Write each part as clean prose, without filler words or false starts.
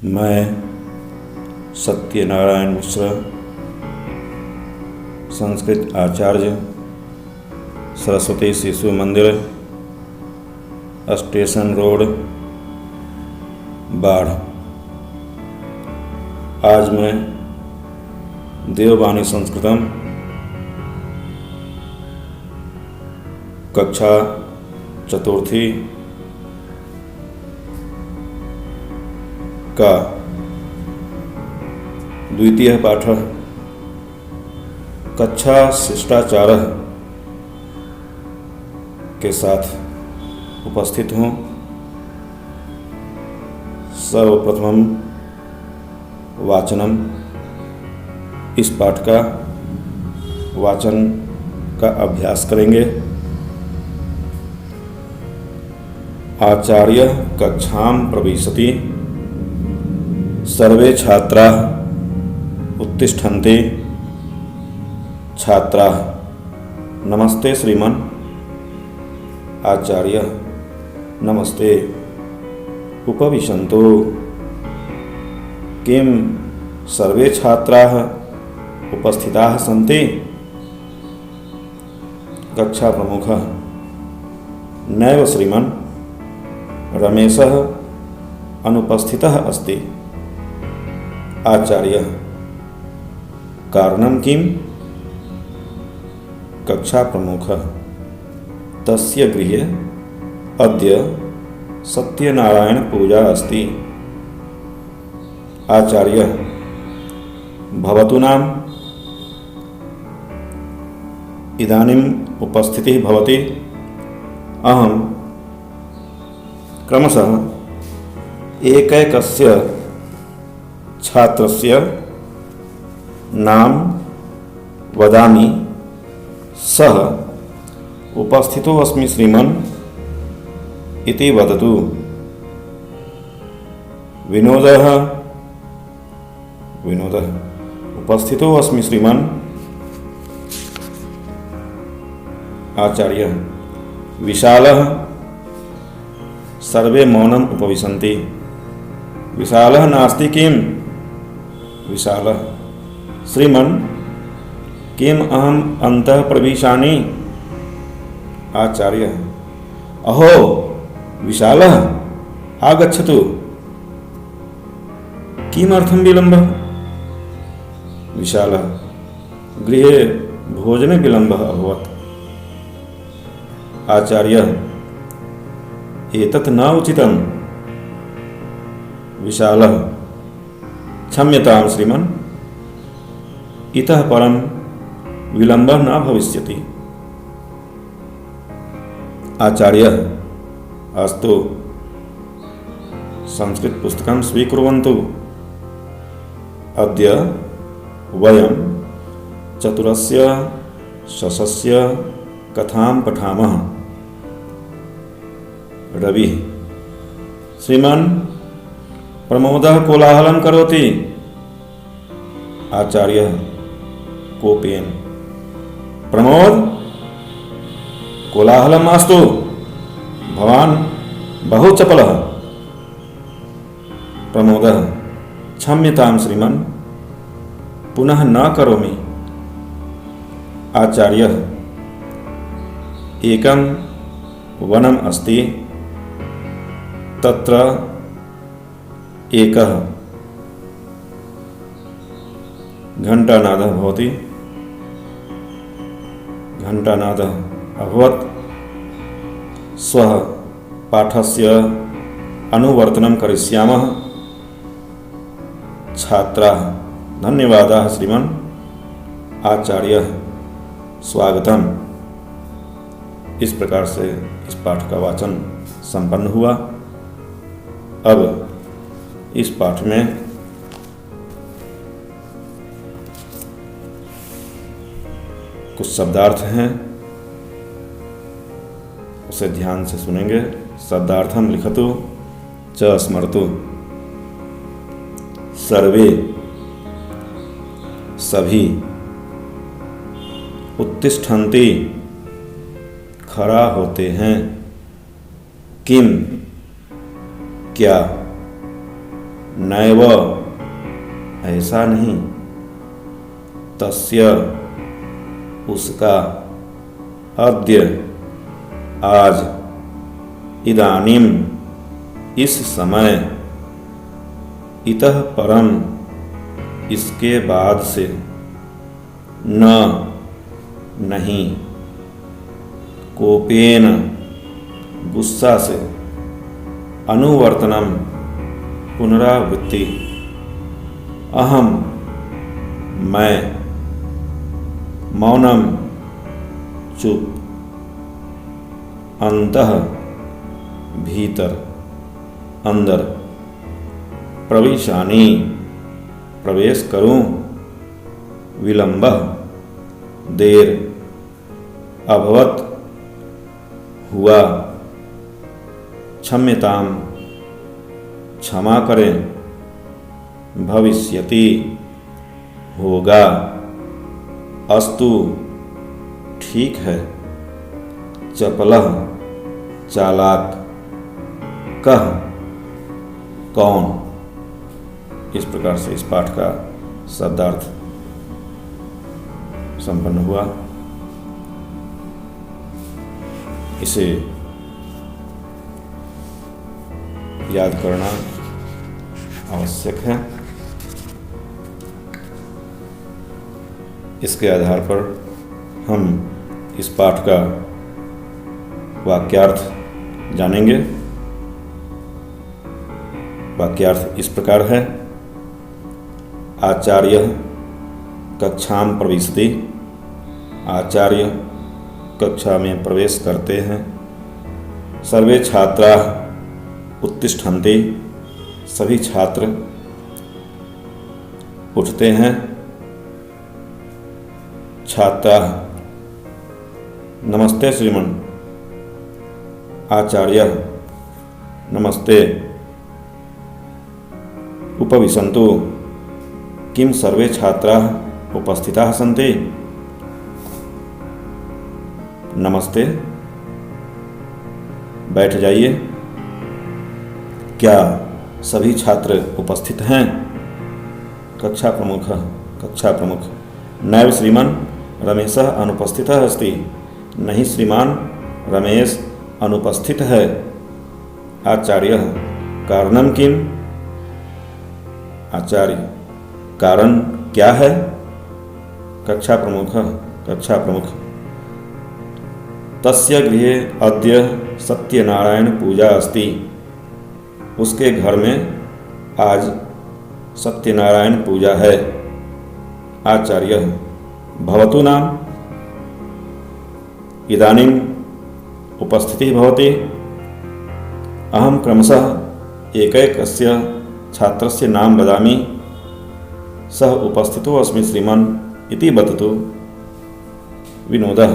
मैं सत्यनारायण मिश्र, संस्कृत आचार्य, सरस्वती शिशु मंदिर, station road, बाढ़। आज मैं देववाणी संस्कृतम कक्षा चतुर्थी का द्वितीय पाठ कक्षा शिष्टाचार के साथ उपस्थित हूँ। सर्वप्रथम वाचनम, इस पाठ का वाचन का अभ्यास करेंगे। आचार्य कक्षां प्रविशति, सर्वे छात्राः उत्तिष्ठन्ते। छात्राः नमस्ते श्रीमन्। आचार्य नमस्ते, उपविशन्तु। किं सर्वे छात्राः उपस्थिताः सन्ति? कक्षा प्रमुखः नैव श्रीमन्, रमेशः अनुपस्थितः अस्ति। आचार्य कारणं किम्? कक्षा प्रमुखः तस्य गृहे अद्य सत्यनारायण पूजा अस्ति। आचार्य भवतु नाम, इदानीम् उपस्थितिः भवति। अहं क्रमशः एकैकस्य छात्रस्य नाम वदामि। सः उपस्थितो अस्मि श्रीमन् इति वदतु। विनोदः उपस्थितो अस्मि श्रीमन्। आचार्य विशालः, सर्वे मौनम् उपविशन्ति। विशालः नास्ति किम्? विशालः श्रीमन्, किम् अहम् अन्तः प्रविशामि? आचार्य अहो विशालः, आगच्छतु। किमर्थं विलम्बः? विशालः गृहे भोजने विलम्बः अभवत्। आचार्य एतत् न उचितम्। विशालः क्षम्यतां श्रीमन्, इतः परं विलम्बः न भविष्यति। आचार्य अस्तु, संस्कृत पुस्तकं स्वीकुर्वन्तु। अद्य वयं चतुरस्य शशस्य कथां पठामः। रवि श्रीमन्, प्रमोदः कोलाहलं करोति। आचार्य कोपेन, प्रमोद कोलाहलं मास्तु, भवान् बहु चपलः। प्रमोदः क्षम्यतां श्रीमन्, पुनः न करोमि। आचार्य एकं वनम् अस्ति, तत्र एकः घण्टानादः भवति। घण्टानादः अभवत्। श्वः पाठस्य अनुवर्तनं करिष्यामः। छात्राः धन्यवादाः श्रीमन्। आचार्य स्वागतम्। इस प्रकार से इस पाठ का वाचन संपन्न हुआ। अब इस पाठ में कुछ शब्दार्थ हैं, उसे ध्यान से सुनेंगे। शब्दार्थम लिखतु च स्मरतु। सर्वे सभी, उत्तिष्ठन्ति खड़ा होते हैं, किम क्या, नैव ऐसा नहीं, तस्य उसका, अद्य आज, इदानीम इस समय, इतः परम इसके बाद से, न नहीं, कोपेन गुस्सा से, अनुवर्तनम पुनरावृत्ति, अहम मैं, मौनम चुप, अंतः भीतर अंदर, प्रविशानी प्रवेश करूं, विलंबः देर, अभवत हुआ, क्षम्यताम क्षमा करें, भविष्यति होगा, अस्तु ठीक है, चपलः चालाक, कह कौन। इस प्रकार से इस पाठ का शब्दार्थ संपन्न हुआ। इसे याद करना आवश्यक है। इसके आधार पर हम इस पाठ का वाक्यार्थ जानेंगे। वाक्यार्थ इस प्रकार है। आचार्य कक्षाम प्रविशति, आचार्य कक्षा में प्रवेश करते हैं। सर्वे छात्रा उत्तिष्ठन्ति, सभी छात्र उठते हैं। छात्रा नमस्ते श्रीमन, आचार्य नमस्ते, उपविशन्तु, किं सर्वे छात्राः उपस्थिताः सन्ति। नमस्ते, बैठ जाइए। क्या सभी छात्र उपस्थित हैं। कक्षा प्रमुख नैव श्रीमान रमेशः अनुपस्थितः अस्ति, नहीं श्रीमान रमेश अनुपस्थित है। आचार्य कारणं किम्, आचार्य कारण क्या है। कक्षा प्रमुख तस्य गृहे अद्य सत्यनारायण पूजा अस्ति, उसके घर में आज सत्यनारायण पूजा है। आचार्य भवतु नाम, इदानीं उपस्थितिः भवति। अहं क्रमशः एकैकस्य छात्रस्य नाम वदामि, सः उपस्थितो अस्मि श्रीमन् इति वदतु। विनोदः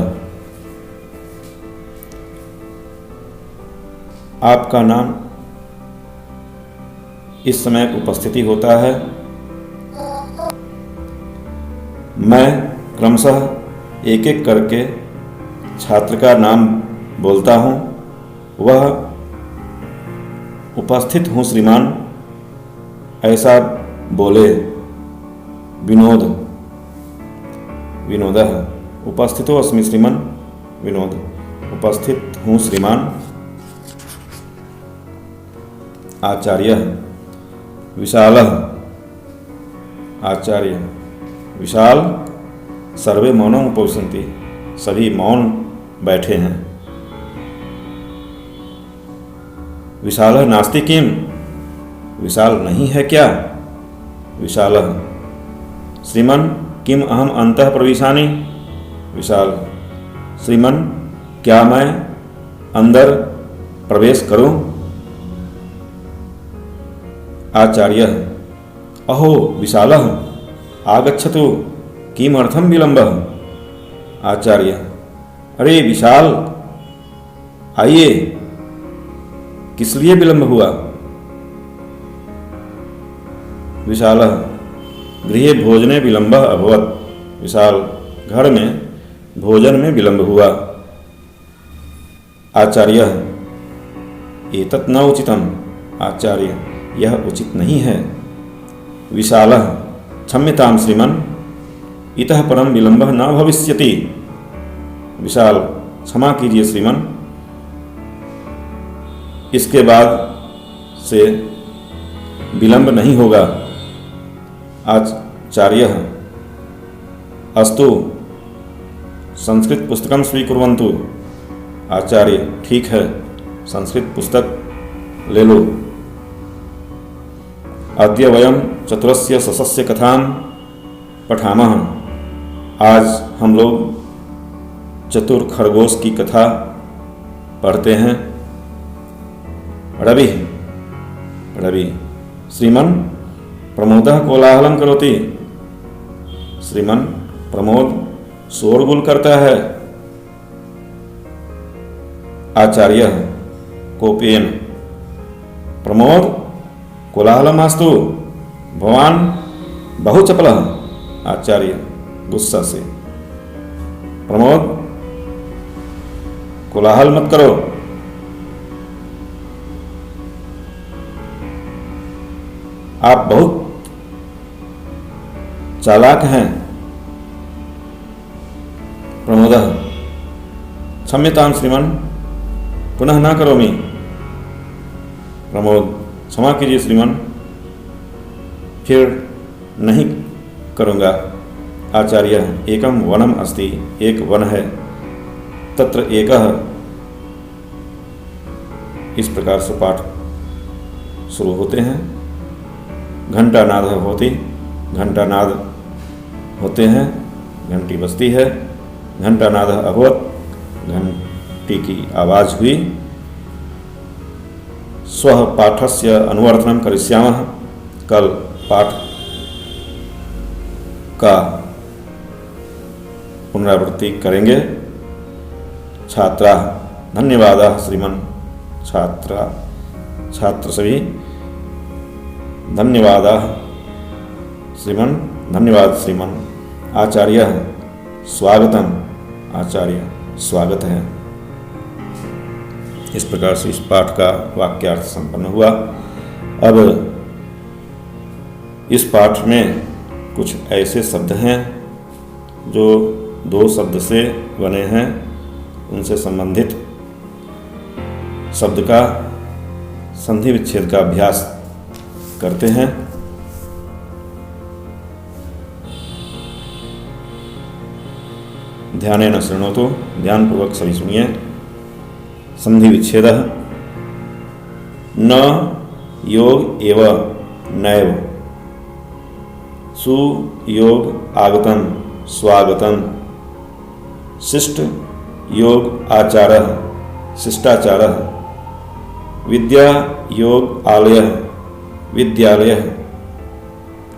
आपका नाम इस समय उपस्थिति होता है। मैं क्रमशः एक एक करके छात्र का नाम बोलता हूँ, वह उपस्थित हूँ श्रीमान ऐसा बोले। विनोदः उपस्थितो अस्मि श्रीमान, विनोद उपस्थित हूँ श्रीमान। आचार्य विशालः, आचार्य विशाल, सर्वे मौनम् उपविशन्ति, सभी मौन बैठे हैं। विशालः नास्ति किम, विशाल नहीं है क्या। विशालः श्रीमन् किम अहम अंतः प्रविशामि, विशाल श्रीमन् क्या मैं अंदर प्रवेश करूं। आचार्य अहो विशालः आगच्छतु, किमर्थं विलम्बः। आचार्य अरे विशाल आइए, किस लिए विलंब हुआ। विशालः गृहे भोजने विलंबः अभवत्, विशाल घर में भोजन में विलंब हुआ। आचार्य एतत् न उचितम्, आचार्य यह उचित नहीं है। विशालः क्षम्यतां श्रीमन्, इतः परम विलंबः न भविष्यति। विशाल, क्षमा कीजिए श्रीमन, इसके बाद से विलंब नहीं होगा। आचार्यः अस्तु संस्कृत पुस्तकं स्वीकुर्वन्तु। आचार्य, ठीक है, संस्कृत पुस्तक ले लो। अद्य वयं चतुरस्य ससस्य कथां पठामः। आज हम लोग चतुर खरगोश की कथा पढ़ते हैं। रवि रवि श्रीमन प्रमोदः कोलाहलं करोति। श्रीमन प्रमोद शोरगुल करता है। आचार्य कोपेन प्रमोद कोलाहलं मास्तु, भवान बहु चपलः। आचार्य गुस्सा से, प्रमोद कोलाहल मत करो। आप बहुत चालाक हैं। प्रमोदः क्षम्यतां श्रीमन, पुनः न करोमि। प्रमोद, क्षमा कीजिए श्रीमन, फिर नहीं करूँगा। आचार्य एकम वनम अस्ति, एक वन है, तत्र एकः। इस प्रकार से पाठ शुरू होते हैं। घंटानाद होती, घंटानाद होते हैं, घंटी बजती है। घंटानाद अभवत, घंटी की आवाज़ हुई। स्वः पाठस्य अनुवर्तनं करिष्यामः, कल पाठ का पुनरावृत्ति करेंगे। छात्रा धन्यवाद श्रीमन, छात्र सभी धन्यवाद श्रीमन, धन्यवाद श्रीमन। आचार्य स्वागतम, आचार्य स्वागत है। इस प्रकार से इस पाठ का वाक्यार्थ संपन्न हुआ। अब इस पाठ में कुछ ऐसे शब्द हैं जो दो शब्द से बने हैं, उनसे संबंधित शब्द का संधि विच्छेद का अभ्यास करते हैं। ध्यानेन शृणोतु, ध्यानपूर्वक सभी सुनिए। संधि विच्छेदः न योग एव नैव, सुयोग आगतम स्वागतम, शिष्ट योग आचारः शिष्टाचारः, विद्या योग आलयः विद्यालयः,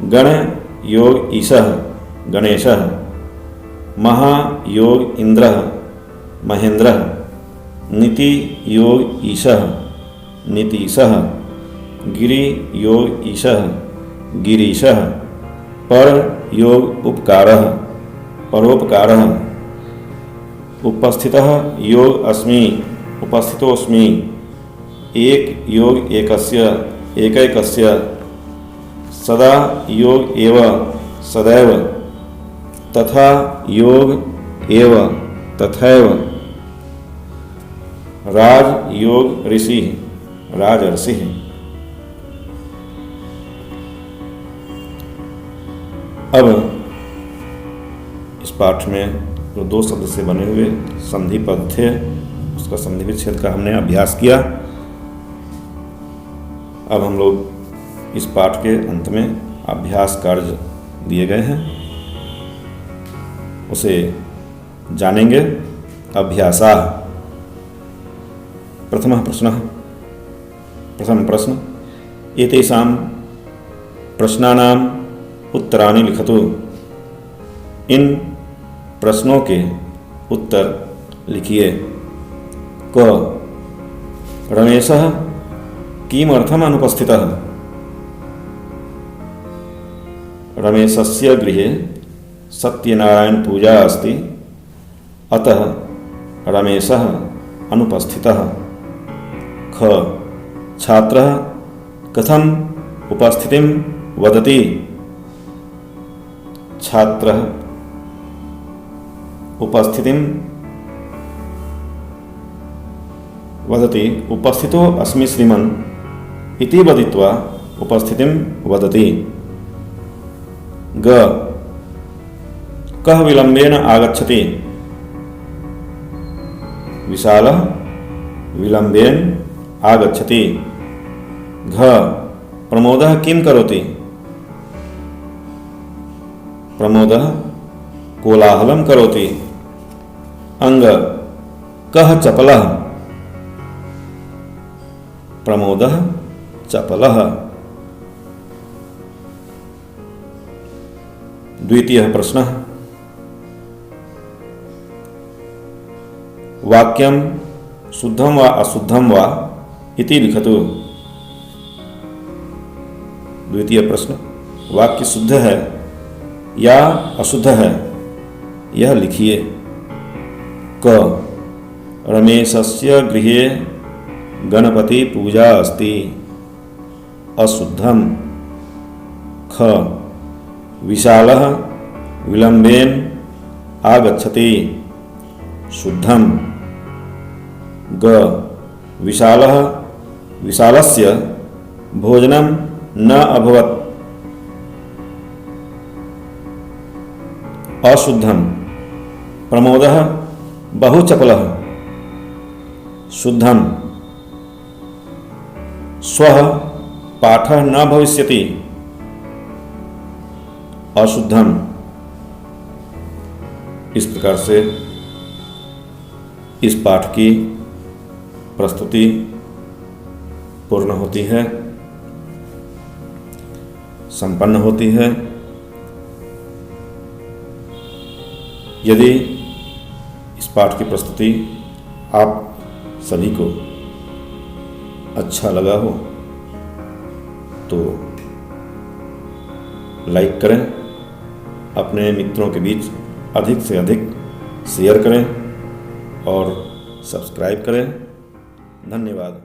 गण योग ईशः गणेशः, महायोग इंद्रः महेंद्रः, नीति योग ईशः नीतीशः, गिरि योग ईशः गिरीशः, पर योग उपकारः परोपकारः, उपस्थितः योग अस्मि उपस्थितोऽस्मि, एक योग एकस्य एकैकस्य, सदा योग एव सदैव, तथा योग एव तथैव, राज योग ऋषि राजर्षि। अब इस पाठ में जो दो शब्द से बने हुए संधि पद थे, उसका संधि विच्छेद का हमने अभ्यास किया। अब हम लोग इस पाठ के अंत में अभ्यास कार्य दिए गए हैं, उसे जानेंगे। अभ्यासा प्रथम प्रश्न, एतेषां प्रश्नानाम् उत्तराणि लिखतु। इन प्रश्नों के उत्तर लिखिए। क रमेशः किमर्थम् अनुपस्थितः? रमेशस्य गृहे सत्यनारायण पूजा अस्ति, अतः रमेशः अनुपस्थितः। ख छात्रः कथम उपस्थितिं वदति? छात्रः उपस्थितिं वदति। उपस्थितो अस्मि श्रीमन् इति वदित्वा उपस्थितिं वदति। ग कः विलम्बेन आगच्छति? विशालः विलम्बेन आगच्छति। घ प्रमोदः किं करोति? प्रमोदः कोलाहलं करोति। अंग कः चपलः? प्रमोदः चपलः। द्वितीयः प्रश्नः। वाक्यं शुद्धं वा अशुद्धं वा इति लिखतु। द्वितीय प्रश्न, वाक्य शुद्ध है या अशुद्ध है, यह लिखिए। क रमेशस्य गृहे गणपति पूजा अस्ति, अशुद्धम। ख विशालः विलम्बेन आगच्छति, शुद्धम। ग विशालस्य भोजनं न अभवत्, अशुद्धम। प्रमोदः बहु चपलः, शुद्धम। स्वः पाठः न भविष्यति, अशुद्धम। इस प्रकार से इस पाठ की प्रस्तुति पूर्ण होती है, संपन्न होती है। यदि इस पाठ की प्रस्तुति आप सभी को अच्छा लगा हो तो लाइक करें, अपने मित्रों के बीच अधिक से अधिक शेयर करें और सब्सक्राइब करें। धन्यवाद।